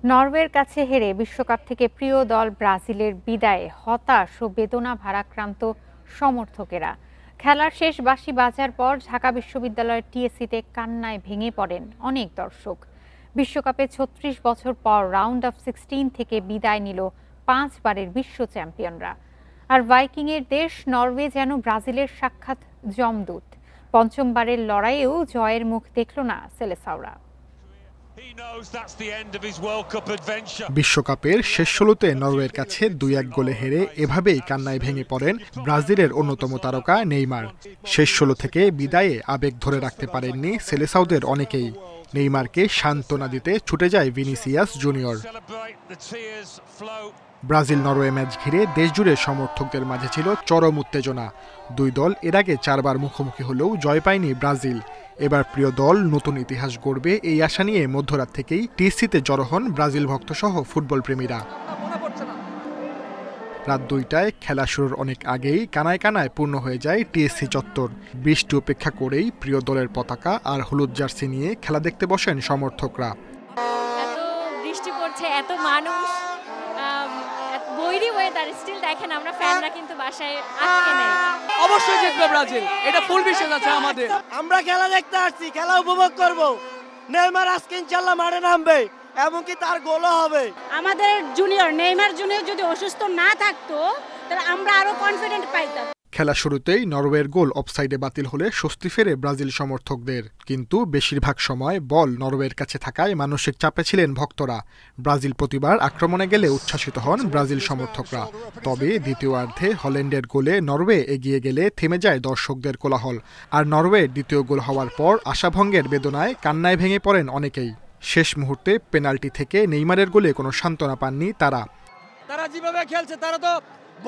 নরওয়ের কাছে হেরে বিশ্বকাপ থেকে প্রিয় দল ব্রাজিলের বিদায়ে হতাশ ও বেদনা ভারাক্রান্ত সমর্থকেরা। খেলার শেষ বাঁশি বাজার পর ঢাকা বিশ্ববিদ্যালয়ের টিএসসিতে কান্নায় ভেঙে পড়েন অনেক দর্শক। বিশ্বকাপে ৩৬ বছর পর রাউন্ড অফ 16 থেকে বিদায় নিল 5 বারের বিশ্ব চ্যাম্পিয়নরা। আর ভাইকিংয়ের দেশ নরওয়ে যেন ব্রাজিলের সাক্ষাৎ যমদূত। পঞ্চমবারের লড়াইয়েও জয়ের মুখ দেখল না সেলেসাওরা। বিশ্বকাপের শেষ ষোলোতে নরওয়ের কাছে ২-১ গোলে হেরে এভাবেই কান্নায় ভেঙে পড়েন ব্রাজিলের অন্যতম তারকা নেইমার। শেষ ষোলো থেকে বিদায়ে আবেগ ধরে রাখতে পারেননি সেলেসাওদের অনেকেই। নেইমারকে সান্ত্বনা দিতে ছুটে যায় Vinicius junior. Brazil Norway match ঘিরে দেশজুড়ে সমর্থকদের মাঝে ছিল চরম উত্তেজনা। দুই দল এর আগে 4 বার মুখোমুখি হলেও জয় পায়নি ব্রাজিল। এবার প্রিয় দল নতুন ইতিহাস গড়বে এই আশা নিয়ে মধ্যরাত থেকেই টিএসসিতে জড়ো হন ব্রাজিল ভক্তসহ ফুটবল প্রেমীরা। রাত 2টায় খেলা শুরুর অনেক আগেই কানায় কানায় পূর্ণ হয়ে যায় টিএসসি চত্বর। বৃষ্টি উপেক্ষা করেই প্রিয় দলের পতাকা আর হলুদ জার্সি নিয়ে খেলা দেখতে বসেন সমর্থকরা। এত বৃষ্টি পড়ছে, এত মানুষ, বৈরী ওয়েদার, স্টিল দেখেন আমরা ফ্যানরা কিন্তু বাসায় আটকে নেই। অবশ্যই জিতবে ব্রাজিল, এটা ফুল বিশ্বাস আছে আমাদের। আমরা খেলা দেখতে আসছি, খেলা উপভোগ করব। নেইমার আজকে ইনশাআল্লাহ মাঠে নামবে, এমনকি তার গোলও হবে। আমাদের জুনিয়র নেইমার জুনিয়র যদি অসুস্থ না থাকতো তাহলে আমরা আরো কনফিডেন্ট পাইতাম। খেলা শুরুতেই নরওয়ের গোল অফসাইডে বাতিল হলে স্বস্তি ফেরে ব্রাজিল সমর্থকদের। কিন্তু বেশিরভাগ সময় বল নরওয়ের কাছে থাকায় মানসিক চাপে ছিলেন ভক্তরা। ব্রাজিল প্রতিবার আক্রমণে গেলে উচ্ছ্বাসিত হন ব্রাজিল সমর্থকরা। তবে দ্বিতীয়ার্ধে হল্যান্ডের গোলে নরওয়ে এগিয়ে গেলে থেমে যায় দর্শকদের কোলাহল। আর নরওয়ের দ্বিতীয় গোল হওয়ার পর আশাভঙ্গের বেদনায় কান্নায় ভেঙে পড়েন অনেকেই। শেষ মুহূর্তে পেনাল্টি থেকে নেইমারের গোলে কোনো সান্ত্বনা পাননি তারা। তারা যেভাবে খেলছে তারা তো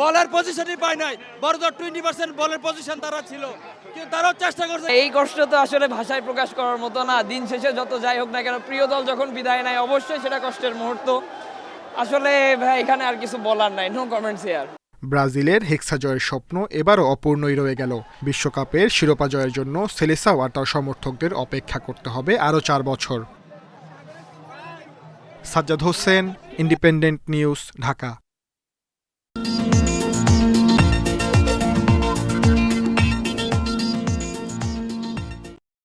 বলের পজিশনই পায় নাই, বরং 20% বলের পজিশন তারা ছিল, কিন্তু তারাও চেষ্টা করছে। এই কষ্ট তো আসলে ভাষায় প্রকাশ করার মতো না। দিন শেষে যত যাই হোক না কেন, প্রিয় দল যখন বিদায় নেয় অবশ্যই সেটা কষ্টের মুহূর্ত। আসলে ভাই এখানে আর কিছু বলার নাই, নো কমেন্টস হিয়ার। ব্রাজিলের হেক্সা জয়ের স্বপ্ন এবারও অপূর্ণই রয়ে গেল। বিশ্বকাপের শিরোপা জয়ের জন্য সেলেসাও আর তার সমর্থকদের অপেক্ষা করতে হবে আরও 4 বছর। Sajjad Hossain, independent news, Dhaka.